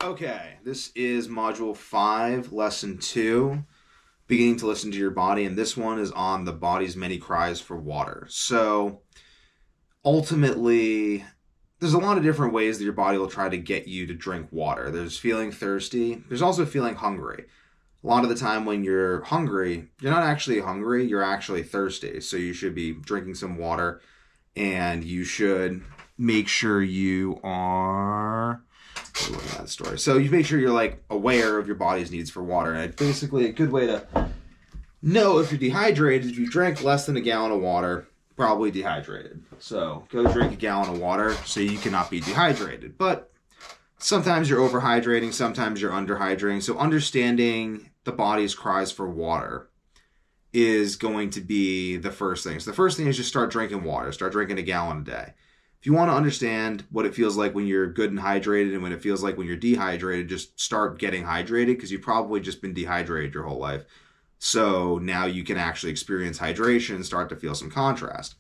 Okay, this is Module 5, Lesson 2, beginning to listen to your body, and this one is on the body's many cries for water. So, ultimately, there's a lot of different ways that your body will try to get you to drink water. There's feeling thirsty, there's also feeling hungry. A lot of the time when you're hungry, you're not actually hungry, you're actually thirsty. So, you should be drinking some water, and you should make sure you are looking at the story. So you make sure you're like aware of your body's needs for water. And basically a good way to know if you're dehydrated, if you drank less than a gallon of water, probably dehydrated. So go drink a gallon of water so you cannot be dehydrated. But sometimes you're overhydrating, sometimes you're underhydrating. So understanding the body's cries for water is going to be the first thing. So the first thing is just start drinking water. Start drinking a gallon a day. If you want to understand what it feels like when you're good and hydrated and when it feels like when you're dehydrated, just start getting hydrated because you've probably just been dehydrated your whole life. So now you can actually experience hydration and start to feel some contrast.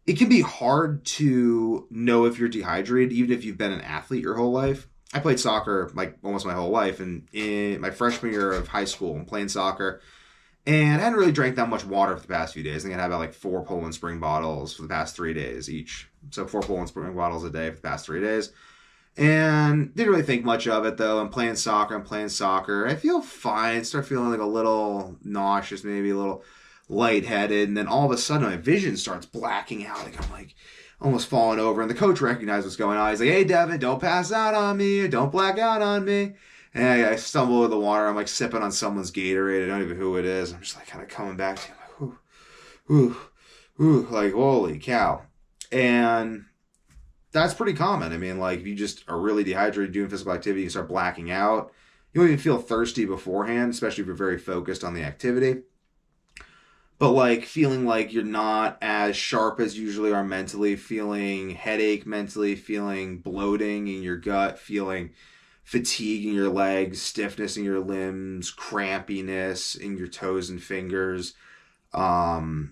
It can be hard to know if you're dehydrated, even if you've been an athlete your whole life. I played soccer like almost my whole life, and in my freshman year of high school, I'm playing soccer. And I hadn't really drank that much water for the past few days. I think I had about like 4 Poland Spring bottles for the past 3 days each. So 4 Poland Spring bottles a day for the past 3 days. And didn't really think much of it though. I'm playing soccer. I feel fine. Start feeling like a little nauseous, maybe a little lightheaded. And then all of a sudden my vision starts blacking out. Like I'm like almost falling over. And the coach recognized what's going on. He's like, "Hey, Devin, don't pass out on me. Don't black out on me." And I stumble in the water. I'm like sipping on someone's Gatorade. I don't even know who it is. I'm just like kind of coming back to him. Like, like holy cow. And that's pretty common. I mean, like if you just are really dehydrated doing physical activity, you start blacking out. You don't even feel thirsty beforehand, especially if you're very focused on the activity. But like feeling like you're not as sharp as you usually are mentally, feeling headache mentally, feeling bloating in your gut, feeling fatigue in your legs, stiffness in your limbs, crampiness in your toes and fingers, and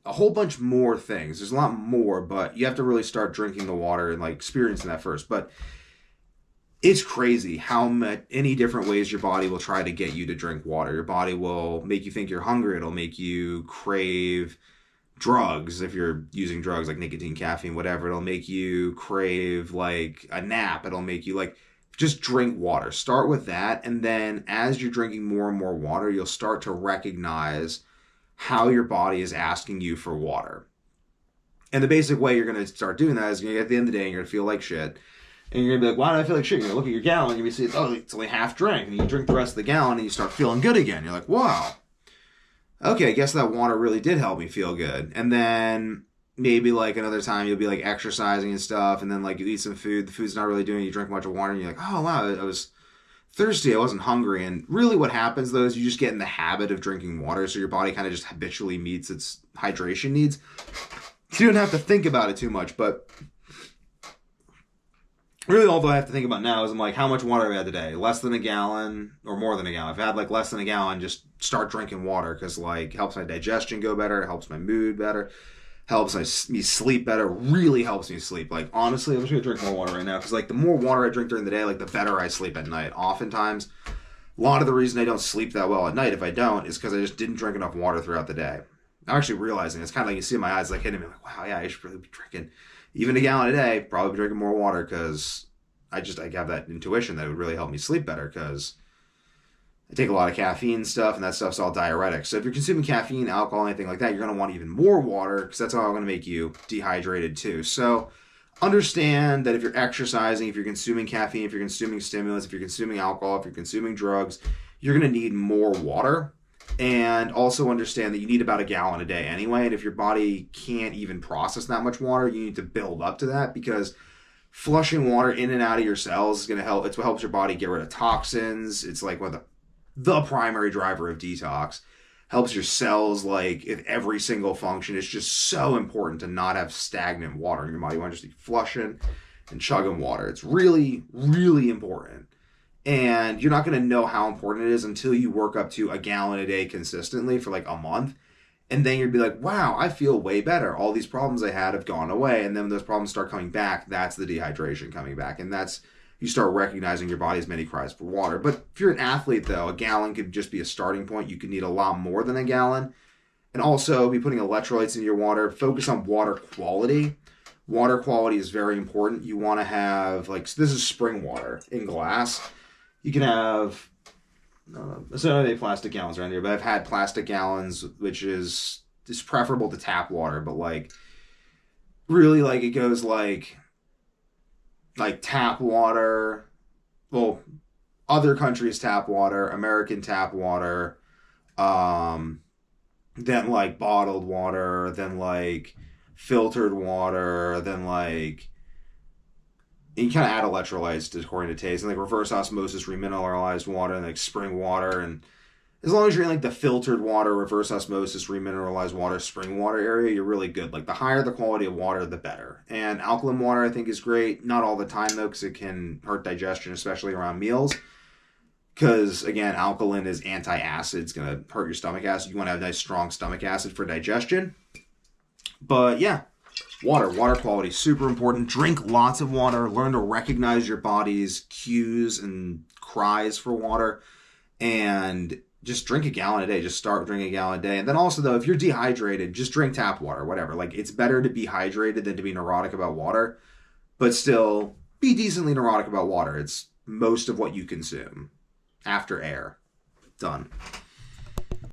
a whole bunch more things. There's a lot more, but you have to really start drinking the water and like experiencing that first. But it's crazy how many different ways your body will try to get you to drink water. Your body will make you think you're hungry. It'll make you crave drugs if you're using drugs like nicotine, caffeine, whatever. It'll make you crave like a nap. It'll make you like just drink water. Start with that, and then as you're drinking more and more water, you'll start to recognize how your body is asking you for water. And the basic way you're going to start doing that is you're going to get at the end of the day and you're going to feel like shit. And you're going to be like, why do I feel like shit? You're going to look at your gallon and you see, oh, it's only half drank. And you drink the rest of the gallon and you start feeling good again. You're like, wow. Okay, I guess that water really did help me feel good. And then maybe like another time you'll be like exercising and stuff, and then like you eat some food, the food's not really doing it, you drink a bunch of water, and you're like, oh wow, I was thirsty, I wasn't hungry. And really what happens though is you just get in the habit of drinking water, so your body kind of just habitually meets its hydration needs. So you don't have to think about it too much, but really all I have to think about now is I'm like, how much water have I had today? Less than a gallon or more than a gallon? If I had like less than a gallon, just start drinking water because like it helps my digestion go better, it helps my mood better, helps me sleep better, really helps me sleep. Like honestly, I'm just gonna drink more water right now because like the more water I drink during the day, like the better I sleep at night. Oftentimes, a lot of the reason I don't sleep that well at night if I don't is because I just didn't drink enough water throughout the day. I'm actually realizing it's kind of like you see my eyes like hitting me like, wow, yeah, I should really be drinking even a gallon a day, probably be drinking more water because I have that intuition that it would really help me sleep better because I take a lot of caffeine stuff and that stuff's all diuretic. So if you're consuming caffeine, alcohol, anything like that, you're going to want even more water because that's all going to make you dehydrated too. So understand that if you're exercising, if you're consuming caffeine, if you're consuming stimulants, if you're consuming alcohol, if you're consuming drugs, you're going to need more water. And also understand that you need about a gallon a day anyway. And if your body can't even process that much water, you need to build up to that because flushing water in and out of your cells is going to help. It's what helps your body get rid of toxins. It's like one of the primary driver of detox. Helps your cells like in every single function. It's just so important to not have stagnant water in your body. You want to just be flushing and chugging water. It's really, really important. And you're not going to know how important it is until you work up to a gallon a day consistently for like a month. And then you'd be like, wow, I feel way better. All these problems I had have gone away. And then when those problems start coming back, that's the dehydration coming back. And that's, you start recognizing your body's many cries for water. But if you're an athlete, though, a gallon could just be a starting point. You could need a lot more than a gallon. And also be putting electrolytes in your water. Focus on water quality. Water quality is very important. You want to have, like, so this is spring water in glass. You can have, so I don't have plastic gallons around here, but I've had plastic gallons, which is preferable to tap water, but like really like it goes like tap water, well, other countries tap water, American tap water, then like bottled water, then like filtered water, then like you kind of add electrolytes to, according to taste, and like reverse osmosis remineralized water and like spring water. And as long as you're in like the filtered water, reverse osmosis remineralized water, spring water area, you're really good. Like the higher the quality of water, the better. And alkaline water I think is great. Not all the time though, because it can hurt digestion, especially around meals. Because again, alkaline is anti-acid. It's gonna hurt your stomach acid. You want to have nice strong stomach acid for digestion. But yeah, water quality, super important. Drink lots of water. Learn to recognize your body's cues and cries for water. And just drink a gallon a day. Just start drinking a gallon a day. And then also, though, if you're dehydrated, just drink tap water, whatever. Like, it's better to be hydrated than to be neurotic about water. But still, be decently neurotic about water. It's most of what you consume. After air. Done.